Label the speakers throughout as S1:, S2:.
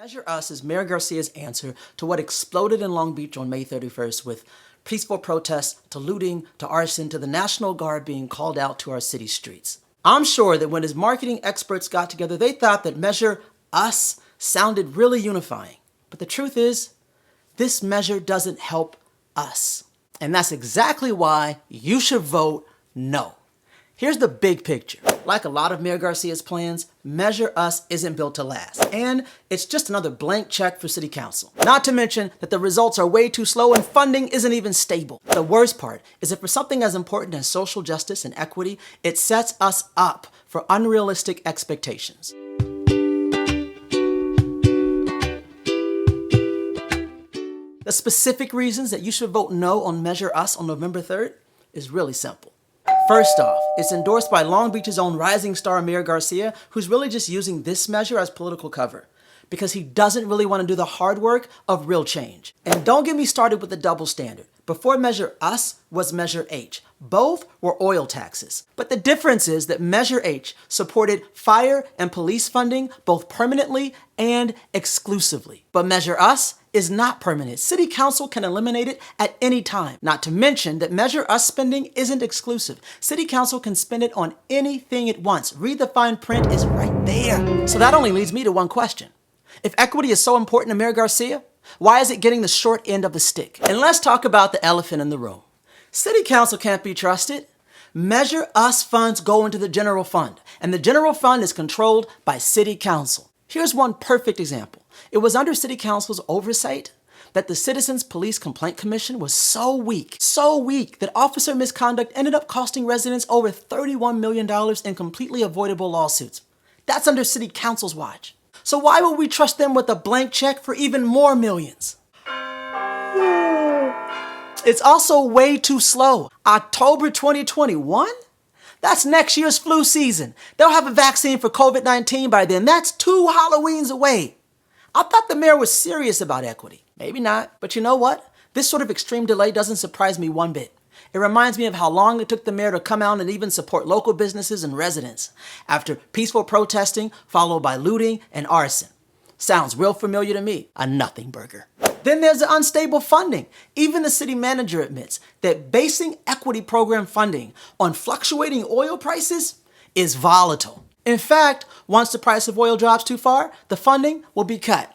S1: Measure Us is Mayor Garcia's answer to what exploded in Long Beach on May 31st with peaceful protests to looting to arson to the National Guard being called out to our city streets. I'm sure that when his marketing experts got together, they thought that Measure Us sounded really unifying. But the truth is, this measure doesn't help us. And that's exactly why you should vote no. Here's the big picture. Like a lot of Mayor Garcia's plans, Measure Us isn't built to last. And it's just another blank check for City Council. Not to mention that the results are way too slow and funding isn't even stable. The worst part is that for something as important as social justice and equity, it sets us up for unrealistic expectations. The specific reasons that you should vote no on Measure Us on November 3rd is really simple. First off, it's endorsed by Long Beach's own rising star Mayor Garcia, who's really just using this measure as political cover because he doesn't really want to do the hard work of real change. And don't get me started with the double standard. Before Measure Us was Measure H. Both were oil taxes. But the difference is that Measure H supported fire and police funding both permanently and exclusively. But Measure Us is not permanent. City Council can eliminate it at any time. Not to mention that Measure Us spending isn't exclusive. City Council can spend it on anything it wants. Read the fine print, is right there. So that only leads me to one question. If equity is so important to Mayor Garcia, why is it getting the short end of the stick? And let's talk about the elephant in the room. City Council can't be trusted. Measure Us funds go into the general fund, and the general fund is controlled by City Council. Here's one perfect example. It was under City Council's oversight that the Citizens Police Complaint Commission was so weak that officer misconduct ended up costing residents over $31 million in completely avoidable lawsuits. That's under City Council's watch. So why would we trust them with a blank check for even more millions? It's also way too slow. October 2021? That's next year's flu season. They'll have a vaccine for COVID-19 by then. That's 2 Halloweens away. I thought the mayor was serious about equity. Maybe not, but you know what? This sort of extreme delay doesn't surprise me one bit. It reminds me of how long it took the mayor to come out and even support local businesses and residents after peaceful protesting followed by looting and arson. Sounds real familiar to me. A nothing burger. Then there's the unstable funding. Even the city manager admits that basing equity program funding on fluctuating oil prices is volatile. In fact, once the price of oil drops too far, the funding will be cut.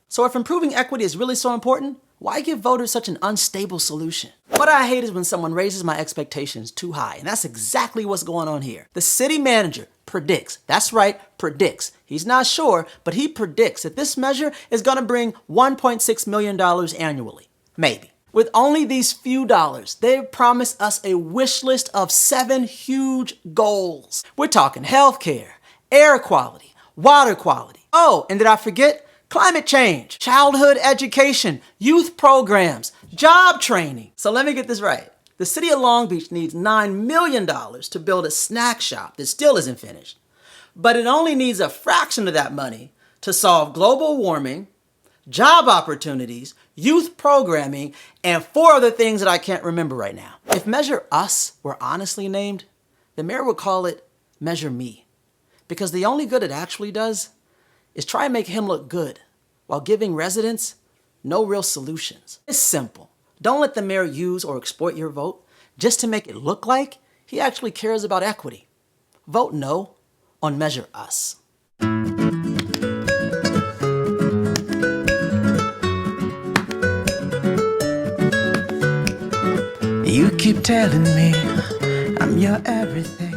S1: So if improving equity is really so important, why give voters such an unstable solution? What I hate is when someone raises my expectations too high, and that's exactly what's going on here. The city manager predicts, that's right, predicts. He's not sure, but he predicts that this measure is gonna bring $1.6 million annually. Maybe. With only these few dollars, they've promised us a wish list of 7 huge goals. We're talking healthcare, air quality, water quality. Oh, and did I forget? Climate change, childhood education, youth programs, job training. So let me get this right. The city of Long Beach needs $9 million to build a snack shop that still isn't finished. But it only needs a fraction of that money to solve global warming, job opportunities, youth programming, and 4 other things that I can't remember right now. If Measure Us were honestly named, the mayor would call it Measure Me. Because the only good it actually does is try and make him look good while giving residents no real solutions. It's simple. Don't let the mayor use or exploit your vote just to make it look like he actually cares about equity. Vote no on Measure Us. You keep telling me I'm your everything.